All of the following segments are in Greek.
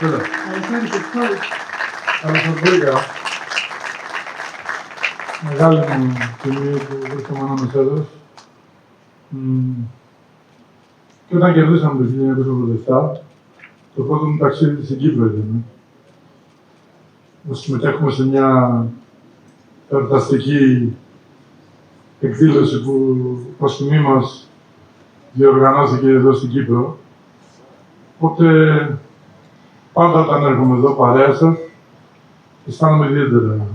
Καλώς σας βρήκα. Μεγάλη μου τιμή που βρίσκομαι ανάμεσά σας. Και όταν κερδίσαμε το 1987, το πρώτο μου ταξίδι στην Κύπρο ήταν. Συμμετέχουμε σε μια εορταστική εκδήλωση που προς τιμή μας διοργανώθηκε εδώ στην Κύπρο. Οπότε, πάντα όταν έρχομαι εδώ παρέα σας, αισθάνομαι ιδιαίτερα.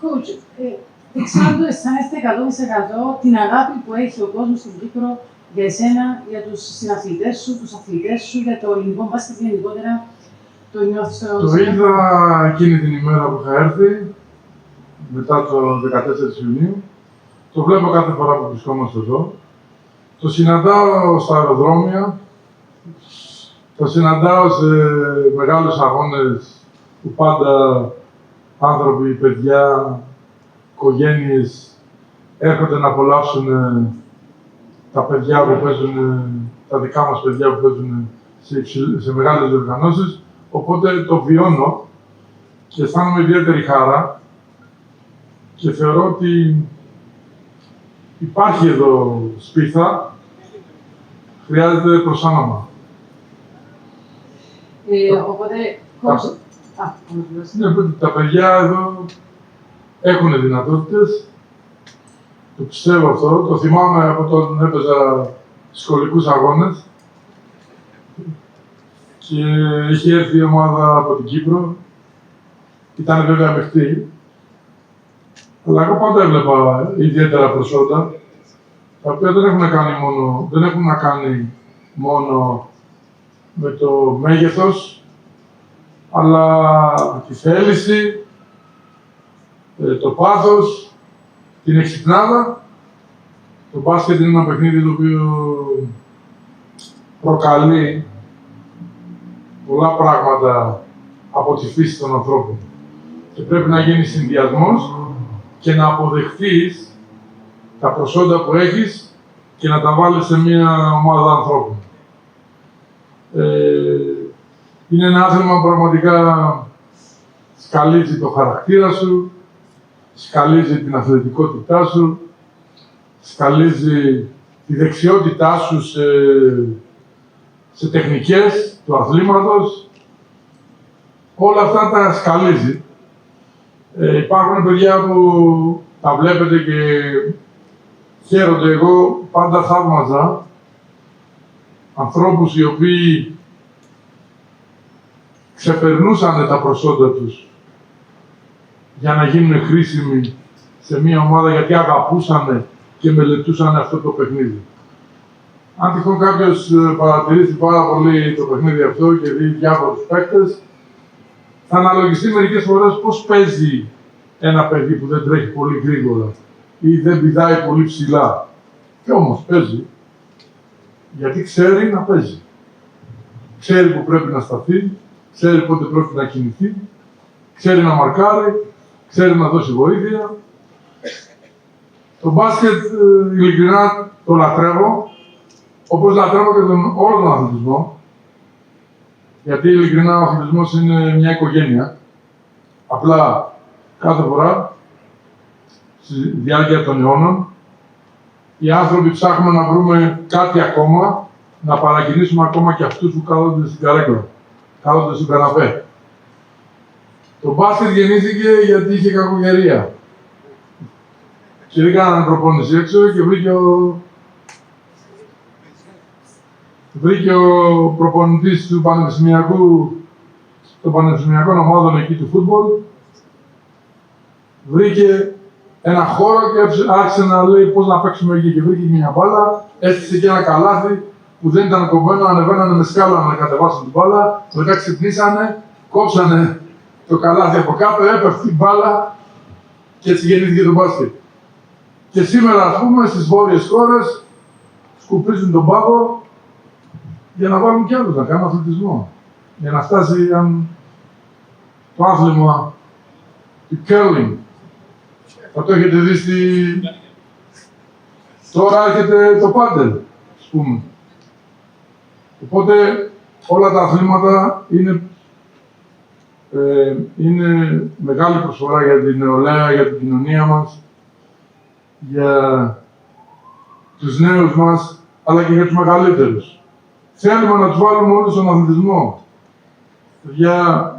Coach, εξάλλου αισθάνεστε 100% την αγάπη που έχει ο κόσμος στην Κύπρο για εσένα, για τους συναθλητές σου, τους αθλητές σου, για το ελληνικό μπάσκετ γενικότερα. Το νιώθεις Το είδα εκείνη την ημέρα που είχα έρθει, μετά το 14 Ιουνίου. Το βλέπω κάθε φορά που βρισκόμαστε εδώ. Το συναντάω στα αεροδρόμια. Το συναντάω σε μεγάλους αγώνες που πάντα άνθρωποι, παιδιά, οικογένειες έρχονται να απολαύσουν τα παιδιά που παίζουν, τα δικά μας παιδιά που παίζουν σε μεγάλες διοργανώσεις. Οπότε το βιώνω και αισθάνομαι ιδιαίτερη χαρά και θεωρώ ότι υπάρχει εδώ σπίθα, χρειάζεται προσάνωμα. Οπότε, τα παιδιά εδώ έχουν δυνατότητες, το πιστεύω αυτό, το θυμάμαι από όταν έπαιζα σχολικούς αγώνες και είχε έρθει η ομάδα από την Κύπρο, ήταν βέβαια παιχτή, αλλά εγώ πάντα έβλεπα ιδιαίτερα προσόντα, τα οποία δεν έχουν να κάνει μόνο με το μέγεθος, αλλά τη θέληση, το πάθος, την εξυπνάδα. Το μπάσκετ είναι ένα παιχνίδι το οποίο προκαλεί πολλά πράγματα από τη φύση των ανθρώπων. Και πρέπει να γίνει συνδυασμός και να αποδεχτείς τα προσόντα που έχεις και να τα βάλεις σε μια ομάδα ανθρώπων. Είναι ένα άθλημα που πραγματικά σκαλίζει το χαρακτήρα σου, σκαλίζει την αθλητικότητά σου, σκαλίζει τη δεξιότητά σου σε τεχνικές του αθλήματος. Όλα αυτά τα σκαλίζει. Υπάρχουν παιδιά που τα βλέπετε και χαίρονται. Εγώ πάντα θαύμαζα ανθρώπους οι οποίοι ξεπερνούσαν τα προσόντα τους για να γίνουν χρήσιμοι σε μια ομάδα, γιατί αγαπούσαν και μελετούσαν αυτό το παιχνίδι. Αν τυχόν κάποιος παρατηρήσει πάρα πολύ το παιχνίδι αυτό και δει διάφορους παίκτες, θα αναλογιστεί μερικές φορές πώς παίζει ένα παιδί που δεν τρέχει πολύ γρήγορα ή δεν πηδάει πολύ ψηλά. Και όμως παίζει, γιατί ξέρει να παίζει. Ξέρει που πρέπει να σταθεί, ξέρει πότε πρέπει να κινηθεί, ξέρει να μαρκάρει, ξέρει να δώσει βοήθεια. Το μπάσκετ, ειλικρινά, το λατρεύω, όπως λατρεύω και όλο τον αθλητισμό, γιατί ειλικρινά ο αθλητισμός είναι μια οικογένεια. Απλά κάθε φορά, στη διάρκεια των αιώνων, οι άνθρωποι ψάχνουμε να βρούμε κάτι ακόμα, να παρακινήσουμε ακόμα και αυτούς που κάθονται στην καρέκλα, κάθονται στην καναπέ. Το μπάσκετ γεννήθηκε γιατί είχε κακοκαιρία. Και έκαναν προπόνηση έξω και βρήκε ο προπονητής του των πανεπιστημιακών ομάδων εκεί του φούτμπολ, βρήκε ένα χώρο και άρχισε να λέει πώς να παίξουμε εκεί. Και βρήκε μια μπάλα, έστησε και ένα καλάθι που δεν ήταν κομμένο, ανεβαίνανε με σκάλα να κατεβάσουν την μπάλα, μετά ξυπνήσανε, κόψανε το καλάθι από κάτω, έπεφτε την μπάλα και έτσι γεννήθηκε το μπάσκετ. Και σήμερα, ας πούμε, στις βόρειες χώρες σκουπίζουν τον πάγο για να βάλουν κι άλλους, να κάνουν αθλητισμό. Για να φτάσει το άθλημα του curling. Θα το έχετε δει Τώρα έρχεται το πάντελ, ας πούμε. Οπότε όλα τα αθλήματα είναι είναι μεγάλη προσφορά για την νεολαία, για την κοινωνία μας, για τους νέους μας, αλλά και για τους μεγαλύτερους. Θέλουμε να τους βάλουμε όλους στον αθλητισμό. Για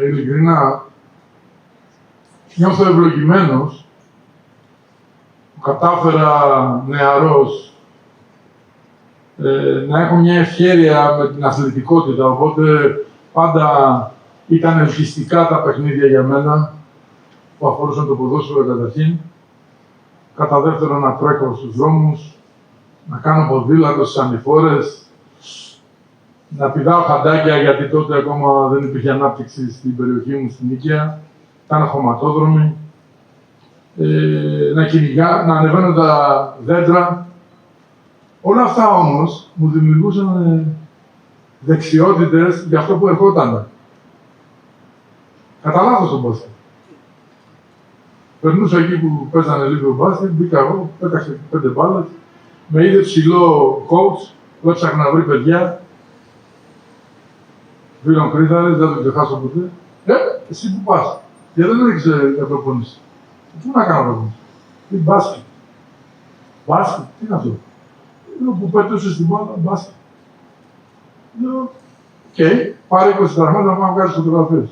ειλικρινά, νιώθω ευλογημένος που κατάφερα νεαρός να έχω μια ευχέρεια με την αθλητικότητα, οπότε πάντα ήταν ελκυστικά τα παιχνίδια για μένα που αφορούσαν το ποδόσφαιρο καταρχήν. Κατά δεύτερον, να τρέχω στους δρόμους, να κάνω ποδήλατο στις ανηφόρες, να πηδάω χαντάκια, γιατί τότε ακόμα δεν υπήρχε ανάπτυξη στην περιοχή μου, στην Νίκαια. Ήταν χωματόδρομοι. Να ανεβαίνω τα δέντρα. Όλα αυτά όμως μου δημιουργούσαν δεξιότητες για αυτό που ερχόταν. Κατά λάθος το μπάσκετ. Περνούσα εκεί που παίζανε λίγο μπάσκετ, μπήκα εγώ, πέταξε 5 μπάλες. Με είδε ψηλό coach, που έψαχνα να βρει παιδιά. Βρήκαν κρίταρες, δεν το ξεχάσω ποτέ. Εσύ που πας, γιατί δεν έχεις για προπόνηση. Πού να κάνω προπόνηση. Τι μπάσκετ. Μπάσκετ, τι είναι αυτό. Λέω που πέτωσες την μπάλα, μπάσκετ. Λέω, οκ, πάρε 20 δραχμές να πάμε να βγάλεις φωτογραφίες.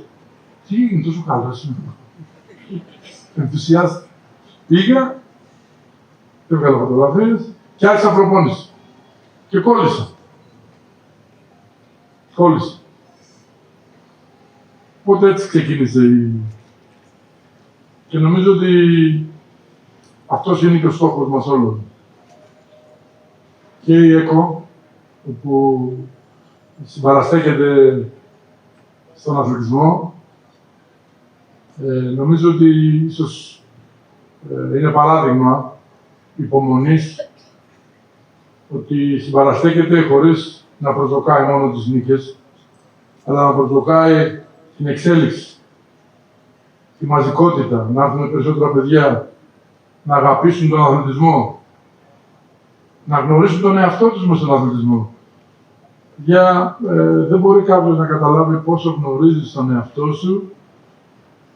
Τι είναι τόσο καλό σήμερα. Ενθουσιάστηκα. Πήγα, έβγαλα φωτογραφίες και άρχισα προπόνηση. Και κόλλησα. Κόλλησα. Οπότε έτσι ξεκίνησε Και νομίζω ότι αυτός είναι και ο στόχος μας όλων. Και η ΕΚΟ, όπου συμπαραστέκεται στον αθλητισμό, νομίζω ότι ίσως είναι παράδειγμα υπομονής, ότι συμπαραστέκεται χωρίς να προσδοκάει μόνο τις νίκες, αλλά να προσδοκάει την εξέλιξη, τη μαζικότητα, να έρθουν περισσότερα παιδιά, να αγαπήσουν τον αθλητισμό, να γνωρίσουν τον εαυτό τους μες στον αθλητισμό. Δεν μπορεί κάποιος να καταλάβει πόσο γνωρίζεις τον εαυτό σου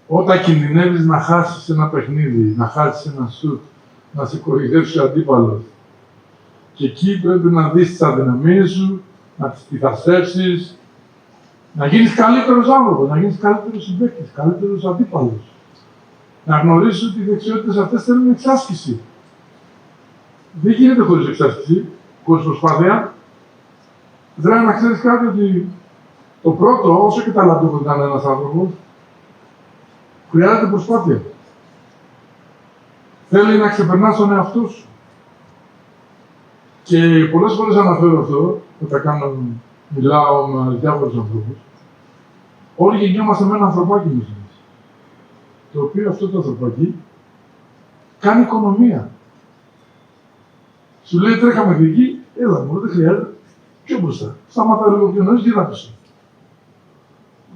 όταν κινδυνεύεις να χάσεις ένα παιχνίδι, να χάσεις ένα σουτ, να σε κοροϊδέψει ο αντίπαλος. Και εκεί πρέπει να δεις τις αδυναμίες σου, να τις πειθαρσέψεις, να γίνεις καλύτερος άνθρωπος, να γίνεις καλύτερος συμπαίκτης, καλύτερος αντίπαλος. Να γνωρίσεις ότι οι δεξιότητες αυτές θέλουν εξάσκηση. Δεν γίνεται χωρίς εξάσκηση, χωρίς προσπάθεια. Πρέπει να ξέρεις κάτι ότι το πρώτο, όσο και ταλαντούχος ήταν ένας άνθρωπος, χρειάζεται προσπάθεια. Θέλει να ξεπερνάς τον εαυτό σου. Και πολλές φορές αναφέρω αυτό, όταν μιλάω με διάφορους ανθρώπους, όλοι γεννιόμαστε με ένα ανθρωπάκι μέσα μας. Το οποίο αυτό το ανθρωπάκι κάνει οικονομία. Σου λέει τρέχα μέχρι εκεί, έλα μου, δεν χρειάζεται. Πιο μπροστά. Σταματά λίγο πιο νωρίς, γυρνά πίσω.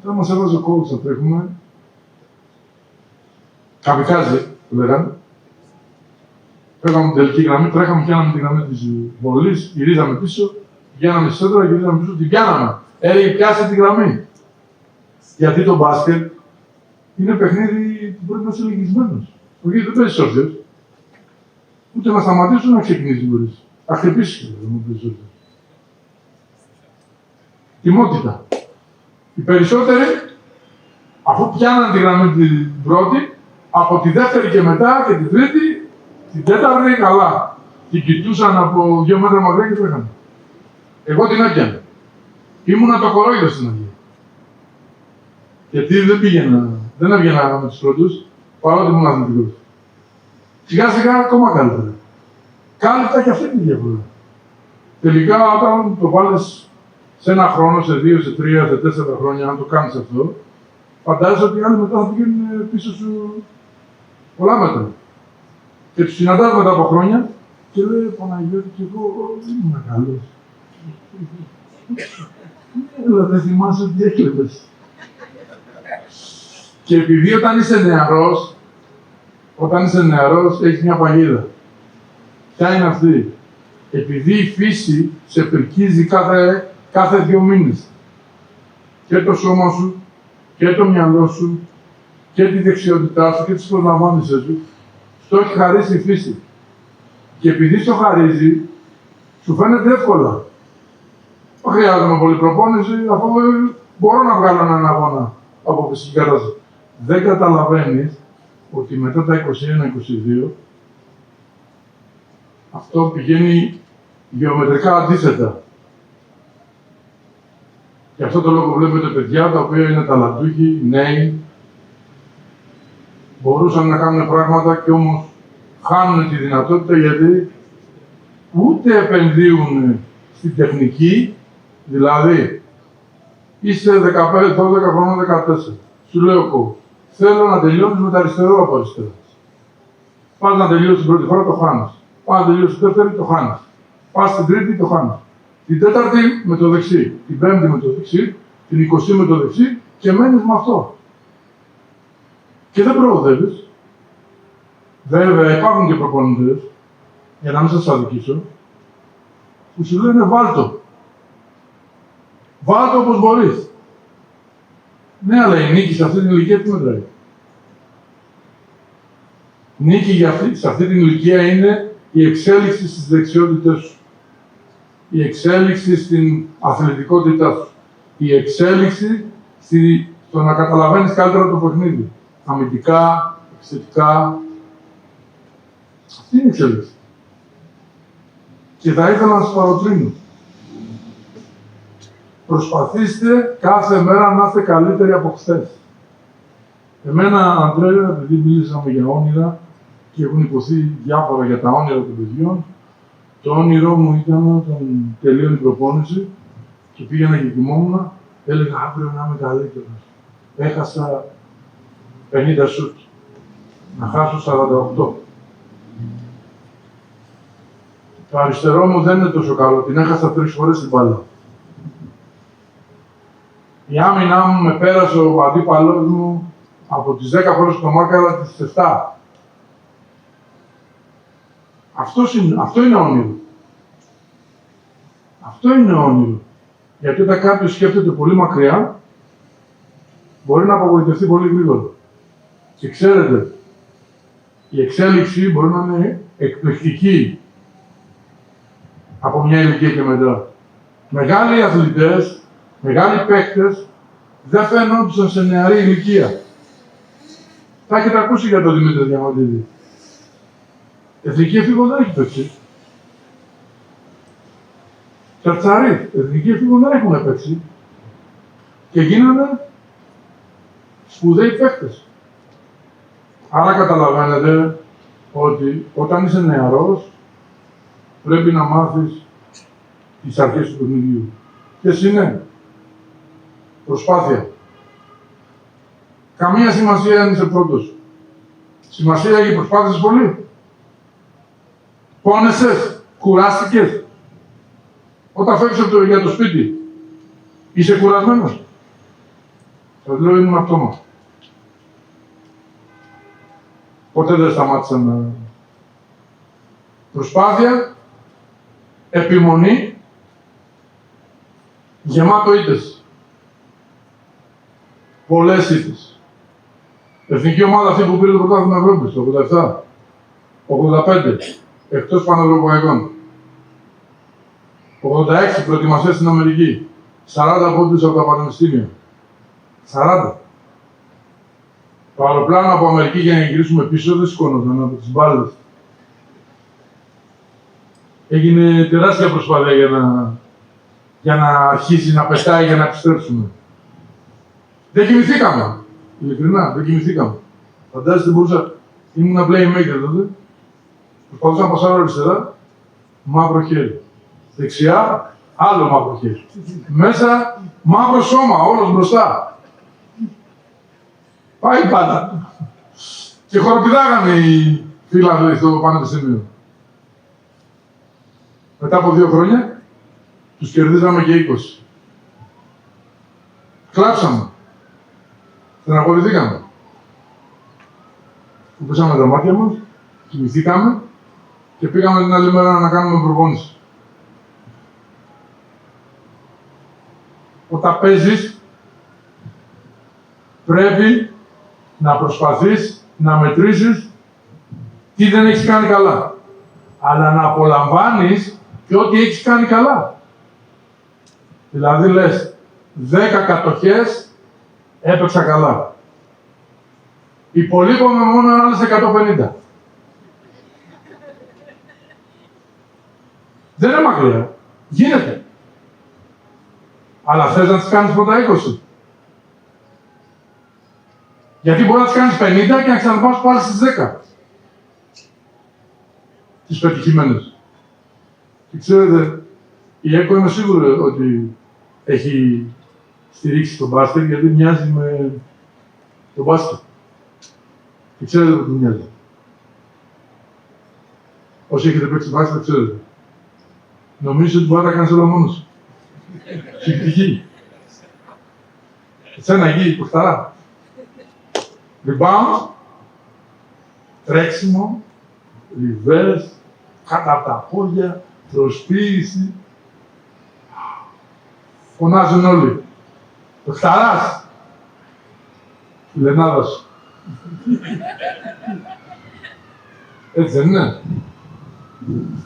Όταν μας έβαζε ο coach να τρέχουμε, καμικάζι, που λέγανε, φεύγαμε την τελική γραμμή, τρέχαμε, πιάναμε τη γραμμή της βολής, γυρίζαμε πίσω, πηγαίναμε στη σέντρα, γυρίζαμε πίσω, την πιάναμε. Έλεγε πιάσε τη γραμμή. Γιατί το μπάσκετ είναι παιχνίδι που πρέπει να είσαι λυγισμένος. Όχι, δεν παίζεις όρθιος. Ούτε να σταματήσεις να ξεκινήσεις μπορείς. Θα χτυπήσεις δεν μου παίζεις όρθιος. Τιμότητα. Οι περισσότεροι, αφού πιάναν τη γραμμή την πρώτη, από τη δεύτερη και μετά και την τρίτη, την τέταρτη καλά. Την κοιτούσαν από 2 μέτρα μακριά και τρέχανε. Εγώ την έπιανα. Ήμουνα το κορόιδο στην αρχή. Γιατί δεν έβγαινα με τους πρώτους, παρότι ήμουν αθλητικός. Σιγά σιγά ακόμα καλύτερα. Κάλυπτα και αυτή τη διαφορά. Τελικά, όταν το βάλεις σε ένα χρόνο, σε 2, σε 3, σε 4 χρόνια, αν το κάνεις αυτό, φαντάζεσαι ότι οι άλλοι μετά θα πηγαίνουν πίσω σου πολλά μέτρα. Και τους συναντάς μετά από χρόνια και λέει Παναγιώτη, και εγώ δεν ήμουν καλός. Αλλά δεν θυμάσαι ότι έκλαιγες. Και επειδή όταν είσαι νεαρός, έχεις μια παγίδα. Ποια είναι αυτή? Επειδή η φύση σε πρικίζει κάθε 2 μήνες. Και το σώμα σου και το μυαλό σου και τη δεξιότητά σου και τις προσλαμβάνεσες σου, στο έχει χαρίσει η φύση. Και επειδή στο χαρίζει, σου φαίνεται εύκολα. Δεν χρειάζομαι πολύ προπόνηση, αφού μπορώ να βγάλω έναν αγώνα από φυσική κατάσταση. Δεν καταλαβαίνεις ότι μετά τα 21-22 αυτό πηγαίνει γεωμετρικά αντίθετα. Γι' αυτό το λόγο βλέπετε παιδιά τα οποία είναι ταλαντούχοι, νέοι, μπορούσαν να κάνουν πράγματα και όμως χάνουν τη δυνατότητα γιατί ούτε επενδύουν στην τεχνική, δηλαδή είσαι 15-12 χρονών, 14. Σου λέω εγώ, θέλω να τελειώνεις με τα αριστερό από αριστερά. Πας να τελειώσεις την πρώτη φορά, το χάνεις. Πας να τελειώσεις την δεύτερη, το χάνεις. Πας στην τρίτη, το χάνεις. Την τέταρτη με το δεξί, την πέμπτη με το δεξί, την 20 με το δεξί και μένεις με αυτό. Και δεν προοδεύεις. Βέβαια, υπάρχουν και προπονητές, για να μην σας αδικήσω, που σου λένε βάλτο. Βάλτο όπως μπορείς. Ναι, αλλά η νίκη σε αυτή την ηλικία τι μετράει. Νίκη σε αυτή την ηλικία είναι η εξέλιξη στις δεξιότητες σου. Η εξέλιξη στην αθλητικότητά σου. Η εξέλιξη στο να καταλαβαίνεις καλύτερα το παιχνίδι. Αμυντικά, εξαιρετικά. Αυτή είναι η εξέλιξη. Και θα ήθελα να σας παροτρύνω. Προσπαθήστε κάθε μέρα να είστε καλύτεροι από χθες. Εμένα, Αντρέα, επειδή μίλησαμε για όνειρα και έχουν υποθεί διάφορα για τα όνειρα των παιδιών, το όνειρό μου ήταν όταν τελείωνε η προπόνηση και πήγαινα και κοιμόμουν, έλεγα αύριο να είμαι καλύτερος. Έχασα 50 σουτ. Να χάσω 48. Το αριστερό μου δεν είναι τόσο καλό. Την έχασα 3 φορές την μπάλα. Η άμυνά μου με πέρασε ο αντίπαλός μου από τις 10 φορές που το μάρκαρα τις 7. Αυτό είναι όνειρο. Αυτό είναι όνειρο. Γιατί όταν κάποιος σκέφτεται πολύ μακριά, μπορεί να απογοητευτεί πολύ γρήγορα. Και ξέρετε, η εξέλιξη μπορεί να είναι εκπληκτική από μια ηλικία και μετά. Μεγάλοι αθλητές, μεγάλοι παίκτες, δεν φαίνονταν σε νεαρή ηλικία. Θα έχετε ακούσει για τον Δημήτρη Διαμαντίδη. Εθνική εφήβο δεν έχει παίξει. Τερτσαρί, εθνική εφήβο δεν έχουν παίξει. Και γίνανε σπουδαίοι παίκτες. Άρα καταλαβαίνετε ότι όταν είσαι νεαρός, πρέπει να μάθεις τις αρχές του παιχνιδιού. Ποιες είναι? Προσπάθεια. Καμία σημασία αν είσαι πρώτος. Σημασία έχει προσπάθησες πολύ. Πόνεσες, κουράστηκες. Όταν φεύγεις για το σπίτι, είσαι κουρασμένος. Σας λέω ήμουν αυτόμα. Ποτέ δεν σταμάτησα να... Προσπάθεια, επιμονή, γεμάτο ήττες. Πολλές ήττες. Εθνική ομάδα αυτή που πήρε το πρωτάθλημα Ευρώπης, το 87, 85, εκτός πανευρωπαϊκών. 86 προετοιμασίες στην Αμερική. 40 πόντους από τα πανεπιστήμια. 40. Το αεροπλάνο από Αμερική για να γυρίσουμε πίσω δεν σηκώνονταν από τις μπάλες. Έγινε τεράστια προσπάθεια για να αρχίσει να πετάει για να επιστρέψουμε. Δεν κοιμηθήκαμε. Ειλικρινά, δεν κοιμηθήκαμε. Φαντάζεστε μπορούσα, ήμουν playmaker τότε. Προσπαθούσα να πασάρω αριστερά, μαύρο χέρι. Δεξιά, άλλο μαύρο χέρι. Μέσα, μαύρο σώμα, όλος μπροστά. Πάει πάντα. Και χοροπηδάγανε οι φίλοι στο πανεπιστήμιο. Μετά από 2 χρόνια, τους κερδίζαμε και 20. Κλάψαμε. Στεναχωρηθήκαμε. Κουπίσαμε τα μάτια μας, κοιμηθήκαμε και πήγαμε την άλλη μέρα να κάνουμε προπόνηση. Όταν παίζεις, πρέπει να προσπαθείς να μετρήσεις τι δεν έχεις κάνει καλά. Αλλά να απολαμβάνεις και ό,τι έχεις κάνει καλά. Δηλαδή λες, 10 κατοχές έπαιξα καλά. Υπολείπομαι μόνο άλλες 150. Δεν είναι μακριά. Γίνεται. Αλλά θες να τις κάνεις πρώτα 20. Γιατί μπορεί να τις κάνεις 50 και να ξαναπάς πάλι στις 10. Τις πετυχημένες. Και ξέρετε, η ΕΚΟ είμαι σίγουρο ότι έχει στηρίξει τον μπάσκετ, γιατί μοιάζει με τον μπάσκετ. Και ξέρετε ότι μοιάζει. Όσοι έχετε παίξει μπάσκετ, ξέρετε. Νομίζω ότι μπορεί να τα κάνεις όλα μόνος. Συμπτυχή. Εσένα εκεί, κουχταρά. Rebound, τρέξιμο, ριβές, κάτω από τα πόδια, προσποίηση. Φωνάζουν όλοι. Κουχταράς. Φιλενάδας. Έτσι δεν είναι.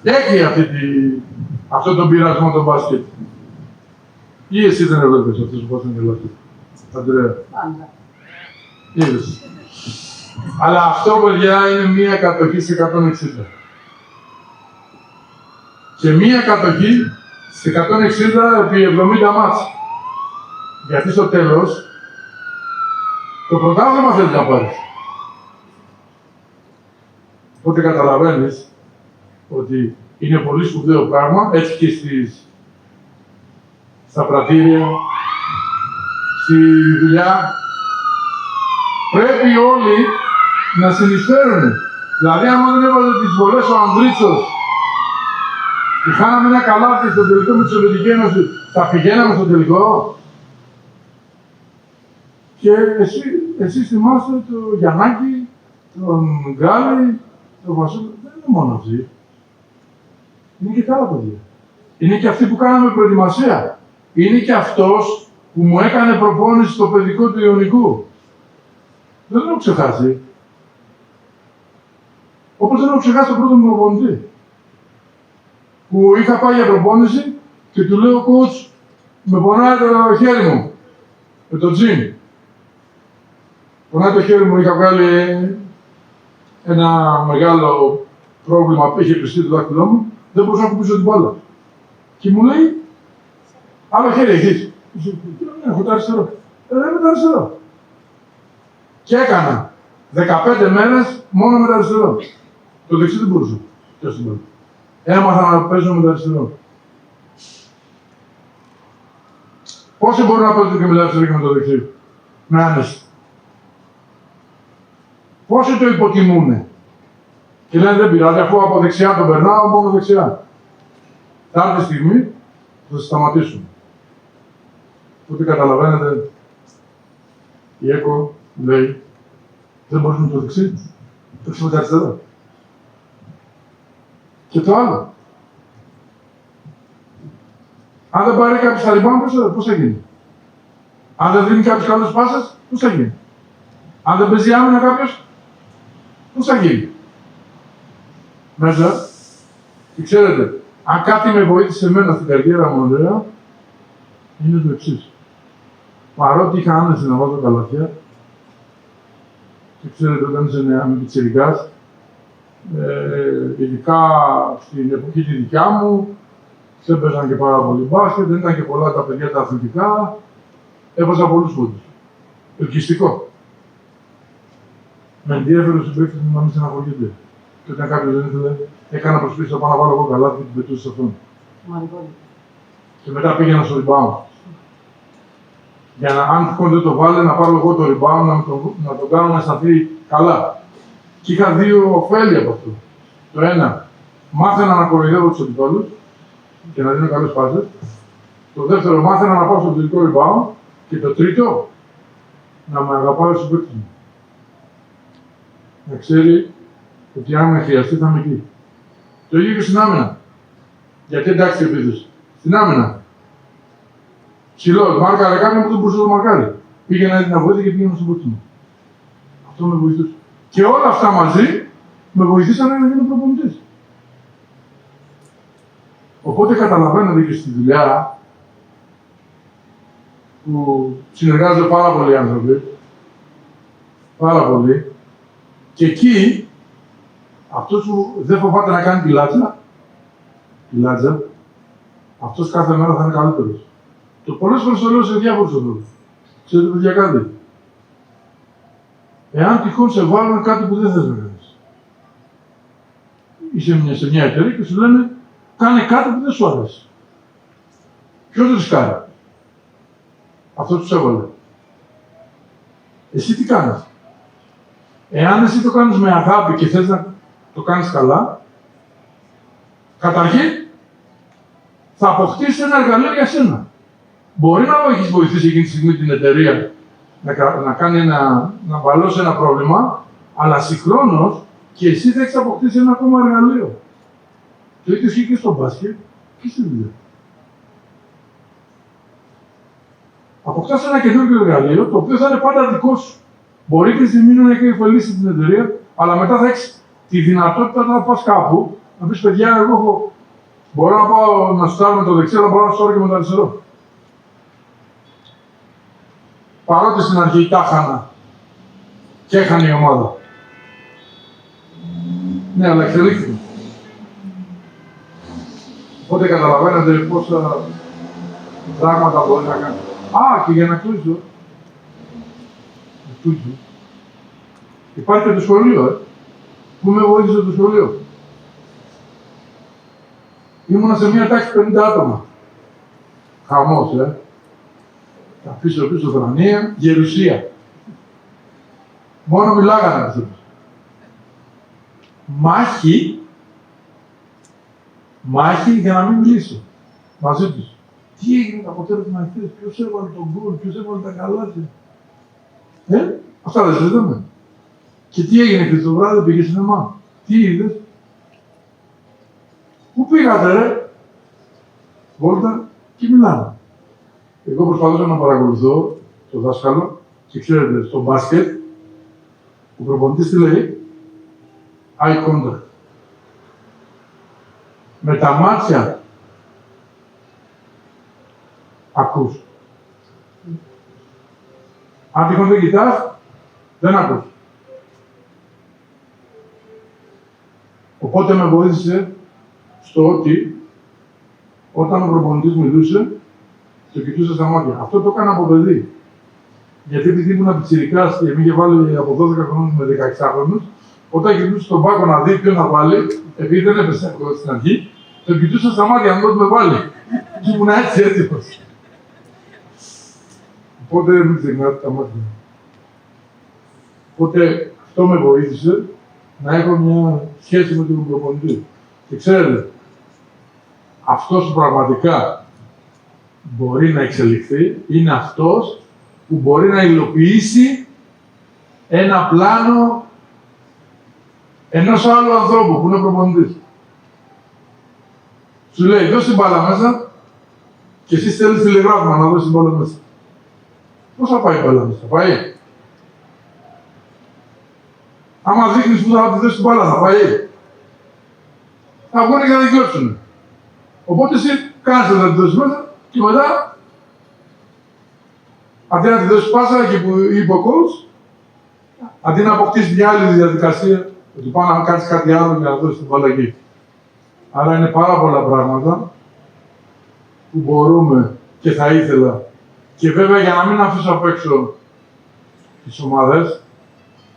Έχει αυτό τον πειρασμό τον μπάσκετ. Ή εσύ δεν έβλεπες αυτός που πας να γελάσεις. Αντρέα. Πάντα. Είδες. Αλλά αυτό, παιδιά, είναι μία κατοχή σε 160. Και μία κατοχή σε 160 επί 70 μάτς. Γιατί στο τέλος, το πρωτάθλημα θέλει να πάρεις. Οπότε καταλαβαίνεις ότι είναι πολύ σπουδαίο πράγμα, έτσι και στα πρατήρια, στη δουλειά. Πρέπει όλοι να συνεισφέρουν. Δηλαδή, άμα δεν έβαζε τις βολές ο Ανδρίτσος και χάναμε ένα καλάθι στο τελικό με τη Σοβιετική Ένωση, θα πηγαίναμε στο τελικό. Και εσείς θυμάστε το Γιαννάκη, τον Γκάλη, τον Βασίλη. Δεν είναι μόνο αυτοί. Είναι και τα άλλα παιδιά. Είναι και αυτοί που κάναμε προετοιμασία. Είναι και αυτός που μου έκανε προπόνηση στο παιδικό του Ιωνικού. Δεν τον έχω ξεχάσει. Όπως δεν έχω ξεχάσει τον πρώτο μου προπονητή. Που είχα πάει για προπόνηση και του λέω, coach, με πονάει το χέρι μου. Με το τζιν. Πονάει το χέρι μου, είχα βγάλει ένα μεγάλο πρόβλημα που είχε πιστεί το δάχτυλό μου. Δεν μπορούσα να κουμπίσω την μπάλα. Και μου λέει, άλλο χέρι έχεις. Έχω το αριστερό. Δεν με το αριστερό. Και έκανα 15 μέρες μόνο με το αριστερό. Το δεξί δεν μπορούσα. Έμαθα να παίζω με το αριστερό. Πόσοι μπορούν να παίζουν και με το αριστερό και με το δεξί. Με άνεση. Πόσοι το υποτιμούνε. Και λένε δεν πειράζει, αφού από δεξιά τον περνάω, μόνο δεξιά. Θα έρθει τη στιγμή θα σταματήσουν. Οπότε καταλαβαίνετε, η ΕΚΟ λέει, δεν μπορείς με το δεξί, παίξε με τα αριστερά. Και το άλλο. Αν δεν πάρει κάποιος τα rebound, πώς θα γίνει. Αν δεν δίνει κάποιος καλές πάσες, πώς θα γίνει. Αν δεν παίζει άμυνα κάποιος, πώς θα γίνει. Μέσα, και ξέρετε, αν κάτι με βοήθησε εμένα στην καριέρα μου, Ανδρέα, είναι το εξής. Παρότι είχα άνεση να βάζω καλαθιά, και ξέρετε, όταν είσαι πιτσιρικάς, ειδικά στην εποχή τη δικιά μου, δεν παίζαν και πάρα πολύ μπάσκετ, δεν ήταν και πολλά τα παιδιά τα αθλητικά, έβαζα πολλούς πόντους. Ελκυστικό. Με ενδιαφέρον στους παίκτες μου να μην στεναχωριούνται. Και όταν κάποιος δεν ήθελε, έκανα προσπίση να πάω να βάλω εγώ καλά και την πετούσε σε αυτόν. Και μετά πήγαινα στο rebound. Για να, αν τυχόν δεν το βάλε, να πάρω εγώ το rebound, να το κάνω να σταθεί καλά. Και είχα δύο ωφέλη από αυτό. Το ένα, μάθαινα να κοροϊδεύω τους αντιπάλους και να δίνω καλές πάσες. Το δεύτερο, μάθαινα να πάω στο τελικό rebound. Και το τρίτο, να με αγαπάει ο συμπαίκτης μου. Να ξέρει ότι αν με χρειαστεί θα είμαι εκεί. Το ίδιο και στην άμυνα. Γιατί εντάξει επίθεση. Στην άμυνα. Ψηλός, μάρκαρε κάποιον που δεν μπορούσε να το μαρκάρει. Πήγαινα να βοήθεια και πήγαινα στο κόκκινο. Αυτό με βοηθούσε. Και όλα αυτά μαζί με βοηθήσαν να γίνω προπονητής. Οπότε καταλαβαίνετε και στη δουλειά που συνεργάζονται πάρα πολλοί άνθρωποι, πάρα πολλοί, και εκεί αυτός που δεν φοβάται να κάνει τη λάτζα, αυτός κάθε μέρα θα είναι καλύτερος. Το πολλές φορές το λέω σε διάφορους ανθρώπους. Ξέρετε, παιδιά, κάτι. Εάν τυχόν σε βάλουν κάτι που δεν θες να κάνεις, είσαι σε μια εταιρεία και σου λένε κάνε κάτι που δεν σου αρέσει. Ποιος ρισκάρει? Αυτό τους έβαλε. Εσύ τι κάνεις? Εάν εσύ το κάνεις με αγάπη και θες να το κάνεις καλά, καταρχήν θα αποκτήσεις ένα εργαλείο για σένα. Μπορεί να έχεις βοηθήσει εκείνη τη στιγμή την εταιρεία να βαλώσει ένα πρόβλημα, αλλά συγχρόνως και εσύ θα έχεις αποκτήσει ένα ακόμα εργαλείο. Το ίδιο ισχύει και στο μπάσκετ και στη δουλειά. Αποκτάς ένα καινούργιο εργαλείο, το οποίο θα είναι πάντα δικό σου. Μπορεί και στη στιγμή να έχει ωφελήσει την εταιρεία, αλλά μετά θα έχεις τη δυνατότητα να πας κάπου, να πεις παιδιά, εγώ μπορώ να πάω να σουτάρω με το δεξί, αλλά μπορώ να σουτάρω και με το αριστερό. Παρότι στην αρχή τα χάνα και έχανε η ομάδα. Ναι, αλλά εξελίχθηκε. Οπότε καταλαβαίνετε πόσα πράγματα μπορεί να κάνει. Α, και για να κλείσω. Υπάρχει και το σχολείο, Πού με βοήθησε το σχολείο? Ήμουνα σε μια τάξη 50 άτομα. Χαμός, Τα πίσω Δρανία, Γερουσία. Μόνο μιλάγανε αυτούς. Μάχη για να μην μιλήσω μαζί τους. Τι έγινε το αποτέλεσμα χθες, ποιος έβαλε τον γκολ, ποιος έβαλε τα καλάθια. Αυτά δεν συζητάμε. Και τι έγινε χθες το βράδυ, πήγε σινεμά. Τι είδες? Πού πήγατε, Βόλτα και μιλάμε. Εγώ προσπαθούσα να παρακολουθώ το δάσκαλο και ξέρετε, στο μπάσκετ, ο προπονητής τι λέει? Eye contact. Με τα μάτια ακούς. Αν τυχόν δεν κοιτάς, δεν ακούς. Οπότε με βοήθησε στο ότι όταν ο προπονητής μιλούσε, το κοιτούσα στα μάτια. Αυτό το έκανα από παιδί. Γιατί επειδή ήμουν πιτσιρικάς και με είχε βάλει από 12 χρόνους με 16 χρόνους, όταν κοιτούσε στον πάκο να δει ποιον θα βάλει, επειδή δεν έπεσε εύκολα στην αρχή, το κοιτούσα στα μάτια να με βάλει. Και ήμουν έτσι έτοιμος. Οπότε μην ξεχνάτε τα μάτια. Οπότε αυτό με βοήθησε να έχω μια σχέση με τον προπονητή. Και ξέρετε, αυτός που πραγματικά μπορεί να εξελιχθεί είναι αυτός που μπορεί να υλοποιήσει ένα πλάνο ενός άλλου ανθρώπου που είναι προπονητής. Σου λέει, δώσε την μπάλα μέσα και εσύ στέλνεις τηλεγράφημα να δώσεις την μπάλα μέσα. Πώς θα πάει η μπάλα μέσα, θα πάει? Άμα δείχνεις που θα τη δώσεις την μπάλα, θα πάει? Θα βγουν και θα την κλέψουνε. Οπότε εσύ κάνεις να τη δώσεις μέσα και μετά, αντί να τη δώσεις πάσα και που είπε ο coach, αντί να αποκτήσεις μια άλλη διαδικασία, ότι πάνω να κάνεις κάτι άλλο για να δώσεις την μπάλα εκεί. Άρα είναι πάρα πολλά πράγματα που μπορούμε και θα ήθελα. Και βέβαια για να μην αφήσω απ' έξω τις ομάδες,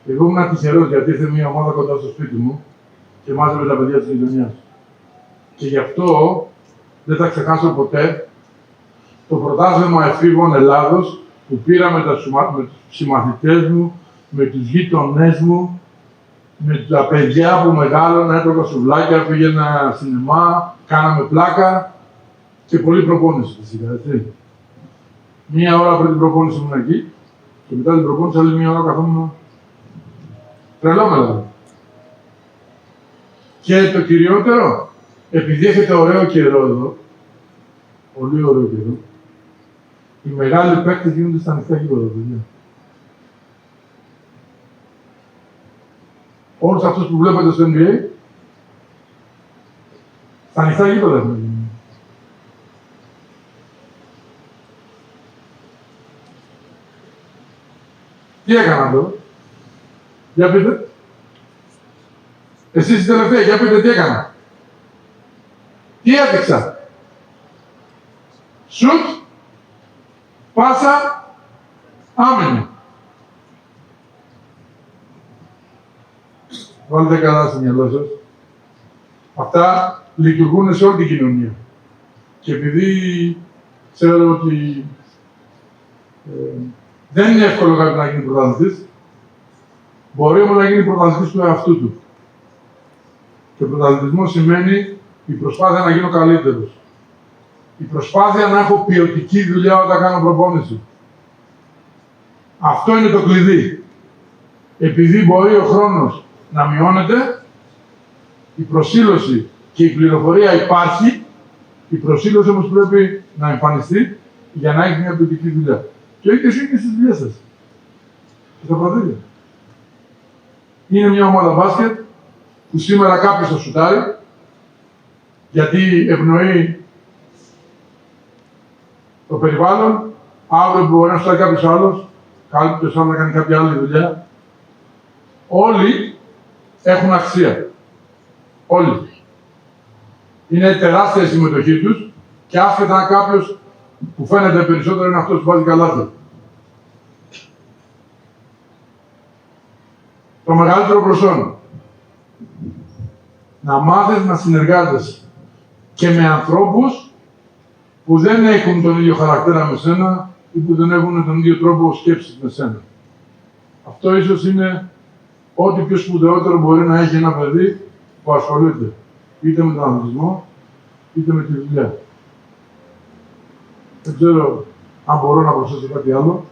εγώ ήμουν τυχερός γιατί ήρθε μια ομάδα κοντά στο σπίτι μου και μάζευε τα παιδιά της γειτονιάς. Και γι' αυτό δεν θα ξεχάσω ποτέ το πρωτάθλημα εφήβων Ελλάδος που πήρα με τους συμμαθητές μου, με τους γείτονές μου, με τα παιδιά που μεγάλωνα, έτρωγα σουβλάκια, πήγαινα σινεμά, κάναμε πλάκα και πολλή προπόνηση φυσικά, έτσι. Μία ώρα πριν την προπόνηση ήμουν εκεί και μετά την προπόνηση άλλη μία ώρα καθόμουν τρελό δηλαδή. Και το κυριότερο, επειδή έχετε ωραίο καιρό εδώ, πολύ ωραίο καιρό, Οι μεγάλοι παίκτες γίνονται στα ανοιχτά γήπεδα, παιδιά. Όλους αυτούς που βλέπετε στο NBA, στα ανοιχτά γήπεδα έχουν γίνει. Τι έκανα τώρα? Για πείτε. Εσείς οι τελευταίοι, για πείτε τι έκανα. Τι έδειξα. Σουτ, πάσα, άμυνα. Βάλτε καλά στο μυαλό σας. Αυτά λειτουργούν σε όλη την κοινωνία. Και επειδή ξέρω ότι δεν είναι εύκολο κάποιος να γίνει πρωταθλητής, μπορεί όμως να γίνει πρωταθλητής του εαυτού του. Και ο πρωταθλητισμός σημαίνει η προσπάθεια να γίνω καλύτερος. Η προσπάθεια να έχω ποιοτική δουλειά όταν κάνω προπόνηση. Αυτό είναι το κλειδί. Επειδή μπορεί ο χρόνος να μειώνεται, η προσήλωση και η πληροφορία υπάρχει, η προσήλωση όμως πρέπει να εμφανιστεί για να έχει μια ποιοτική δουλειά. Και όχι και στις δουλειές σας. Και στα πρωτήλια. Είναι μια ομάδα μπάσκετ που σήμερα κάποιος θα σουτάρει, γιατί ευνοεί το περιβάλλον, αύριο μπορεί να σουτάρει κάποιος άλλος, κάποιος άλλος να κάνει κάποια άλλη δουλειά. Όλοι έχουν αξία. Όλοι. Είναι τεράστια η συμμετοχή τους και άσχετα αν κάποιος που φαίνεται περισσότερο είναι αυτός που βάζει καλάθι. Το μεγαλύτερο προσόν. Να μάθεις να συνεργάζεσαι και με ανθρώπους που δεν έχουν τον ίδιο χαρακτήρα με σένα ή που δεν έχουν τον ίδιο τρόπο σκέψης με σένα. Αυτό ίσως είναι ό,τι πιο σπουδαιότερο μπορεί να έχει ένα παιδί που ασχολείται είτε με τον αθλητισμό είτε με τη δουλειά. Δεν ξέρω αν μπορώ να προσθέσω κάτι άλλο,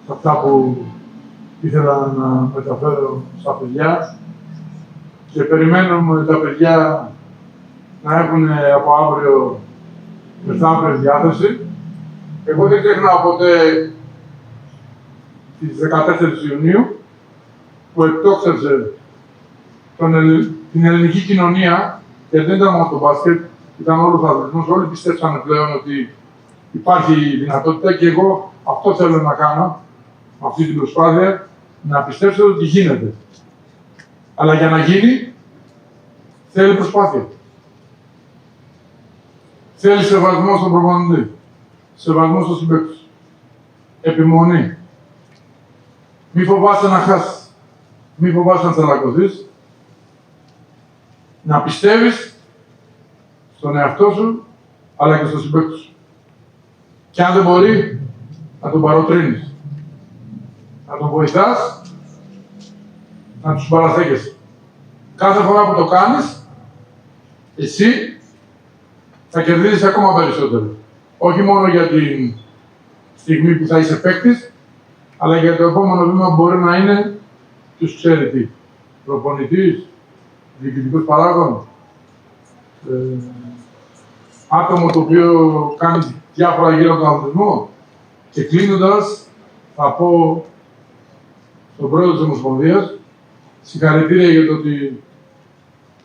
σε αυτά που ήθελα να μεταφέρω στα παιδιά και περιμένουμε τα παιδιά να έχουν από αύριο μεθαύριο διάθεση. Εγώ δεν ξεχνάω ποτέ τις 14 Ιουνίου που εκτόξευσε την ελληνική κοινωνία, γιατί δεν ήταν μόνο το μπάσκετ, ήταν όλος ο αθλητισμός, όλοι πιστέψανε πλέον ότι υπάρχει δυνατότητα και εγώ αυτό θέλω να κάνω, με αυτή την προσπάθεια, να πιστέψετε ότι γίνεται. Αλλά για να γίνει, θέλει προσπάθεια. Θέλει σεβασμό στον προπονητή, σεβασμό στον συμπαίκτη. Επιμονή. Μη φοβάσαι να χάσεις. Μη φοβάσαι να τσαλακωθείς. Να πιστεύεις στον εαυτό σου, αλλά και στον συμπαίκτη σου. Και αν δεν μπορεί, να τον παροτρύνεις. Να τον βοηθάς, να τους παραθέκεσαι. Κάθε φορά που το κάνεις, εσύ θα κερδίσεις ακόμα περισσότερο. Όχι μόνο για τη στιγμή που θα είσαι παίκτης, αλλά για το επόμενο βήμα που μπορεί να είναι, ποιος ξέρει τι. Προπονητής, διοικητικός παράγων, άτομο το οποίο κάνει διάφορα γύρω από τον αθλητισμό. Και κλείνοντας, θα πω στον πρόεδρο της Ομοσπονδίας, συγχαρητήρια για το ότι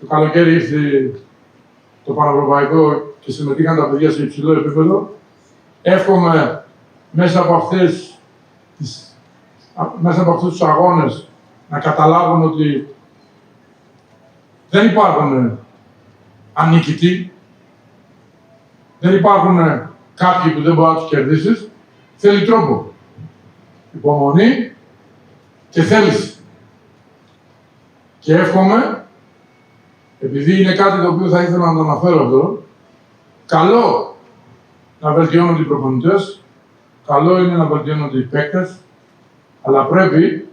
το καλοκαίρι ήρθε το Πανευρωπαϊκό και συμμετείχαν τα παιδιά σε υψηλό επίπεδο. Εύχομαι μέσα από αυτούς τους αγώνες να καταλάβουν ότι δεν υπάρχουν ανίκητοι, δεν υπάρχουν κάποιοι που δεν μπορεί να τους κερδίσεις. Θέλει τρόπο, υπομονή και θέληση. Και εύχομαι, επειδή είναι κάτι το οποίο θα ήθελα να το αναφέρω εδώ, καλό να βελτιώνονται οι προπονητές, καλό είναι να βελτιώνονται οι παίκτες, αλλά πρέπει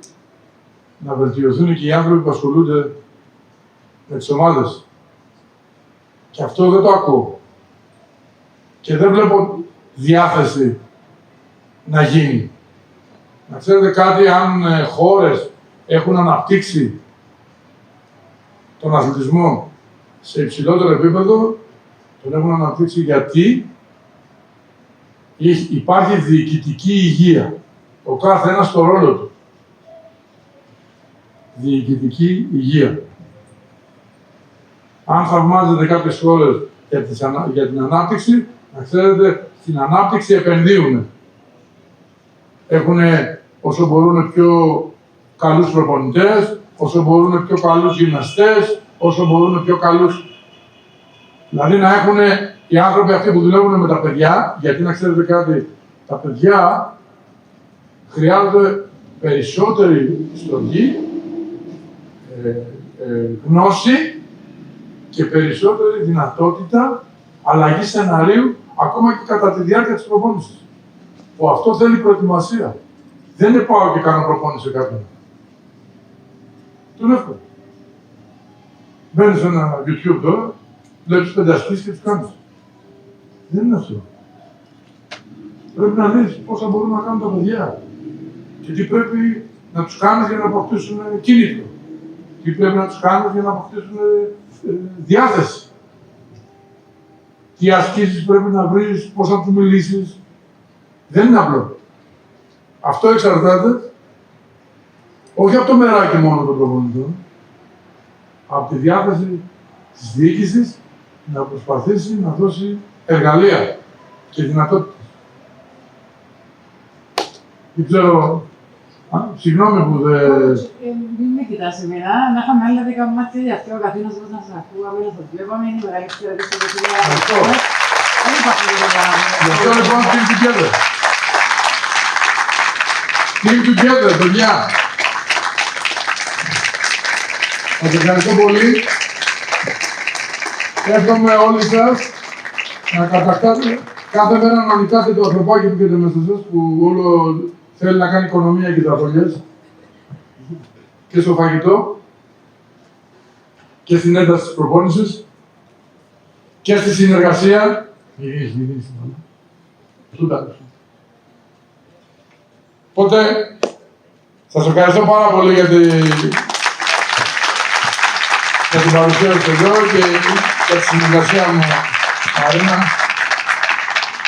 να βελτιωθούν και οι άνθρωποι που ασχολούνται με τις ομάδες. Και αυτό δεν το ακούω. Και δεν βλέπω διάθεση να γίνει. Να ξέρετε κάτι, αν χώρες έχουν αναπτύξει τον αθλητισμό σε υψηλότερο επίπεδο, τον έχουν αναπτύξει γιατί Υπάρχει διοικητική υγεία. Ο κάθε ένας στο ρόλο του. Διοικητική υγεία. Αν θαυμάζετε κάποιες χώρες για την ανάπτυξη, να ξέρετε, στην ανάπτυξη επενδύουν. Έχουν όσο μπορούν πιο καλούς προπονητές, όσο μπορούν πιο καλούς γυμναστές, όσο μπορούν πιο καλούς. Δηλαδή να έχουν οι άνθρωποι αυτοί που δουλεύουν με τα παιδιά, γιατί να ξέρετε κάτι, τα παιδιά χρειάζονται περισσότερη στοργή, γνώση και περισσότερη δυνατότητα αλλαγής σεναρίου ακόμα και κατά τη διάρκεια της προπόνησης. Που αυτό θέλει προετοιμασία. Δεν είναι πάω και κάνω προπόνηση σε κάποιον. Τον εύκολο. Μπαίνεις σε ένα YouTube τώρα, βλέπεις 5 ασκήσεις και τους κάνεις. Δεν είναι αυτό. Πρέπει να δεις πόσα μπορούν να κάνουν τα παιδιά. Και τι πρέπει να τους κάνεις για να αποκτήσουν κίνητρο. Τι πρέπει να τους κάνεις για να αποκτήσουν διάθεση. Τι ασκήσεις πρέπει να βρεις, πώς να τους μιλήσεις. Δεν είναι απλό. Αυτό εξαρτάται όχι από το μεράκι μόνο των προπονητών, από τη διάθεση της διοίκησης να προσπαθήσει να δώσει εργαλεία και δυνατότητες. Δεν ξέρω, συγγνώμη που δεν... Μην με κοιτάς εμένα, να είχαμε άλλα 10 μάτια για αυτό, ο καθένας μας να σας ακούγαμε, να σας βλέπαμε, είναι η μεγάλη ευκαιρία στο δεξιλιά. Δεν υπάρχει τίποτα. Γι' αυτό λοιπόν team together. Team together, παιδιά. Σας ευχαριστώ πολύ. Εύχομαι όλοι σας να κατακτάτε κάθε μέρα να νικάτε το ανθρωπάκι που έχετε μέσα σας, που όλο θέλει να κάνει οικονομία και τραπολιές και στο φαγητό και στην ένταση της προπόνησης και στη συνεργασία. Οπότε, σας ευχαριστώ πάρα πολύ για την παρουσία σας εδώ και για τη συνεργασία μου, Μαρίνα,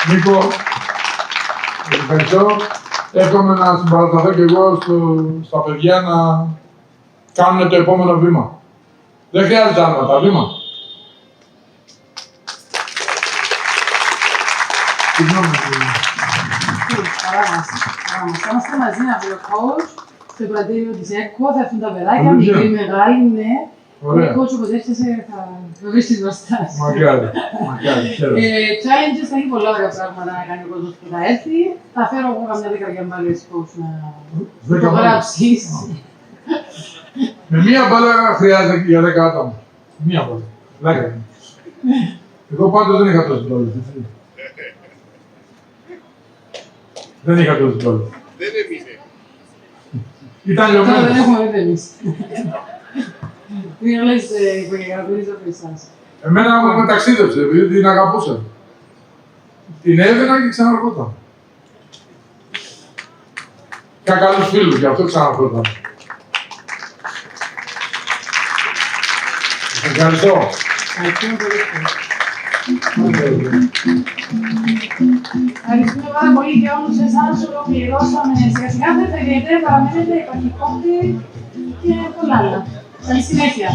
Νίκο. Σας ευχαριστώ. Εύχομαι να συμπαρασταθώ και εγώ στα παιδιά να κάνουν το επόμενο βήμα. Δεν χρειάζεται άλλο τα βήμα. Συγγνώμη. Καλά μας. Θα είμαστε μαζί να βρει ο coach στο πρατήριο της ΕΚΟ, θα έρθουν τα παιδάκια, μικρή, μεγάλη, ναι. Ο coach όπως έρχεσαι θα με βρίσκεις μπροστά σου. Μακάρι, χαίρομαι. Challenges θα έχει πολλά ωραία πράγματα να κάνει ο κόσμος που θα έρθει. Θα φέρω εγώ καμιά 10 γιαμπάλες coach να το γράψεις. Με μία μπάλα χρειάζεται για 10 άτομα. Μία μπάλα. 10. Εγώ πάντως δεν είχα τόσες μπάλες. Δεν είχα τόσες μπάλες. Δεν έμεινε. Ήταν Τώρα δεν λιωμένες. έχουμε ούτε εμείς. Μην λες οικογενειακά από εσάς. Εμένα μου ταξίδεψε, επειδή την αγαπούσα. Την έδινα και ξαναρχόταν. Είχα καλούς φίλους, γι' αυτό ξαναρχόταν. Ευχαριστώ. Ευχαριστούμε πάρα πολύ και όλους εσάς. Ολοκληρώσαμε σιγά σιγά. Δεν φεύγετε, παραμένετε, υπάρχει κόφτη και πολλά άλλα. Καλή συνέχεια.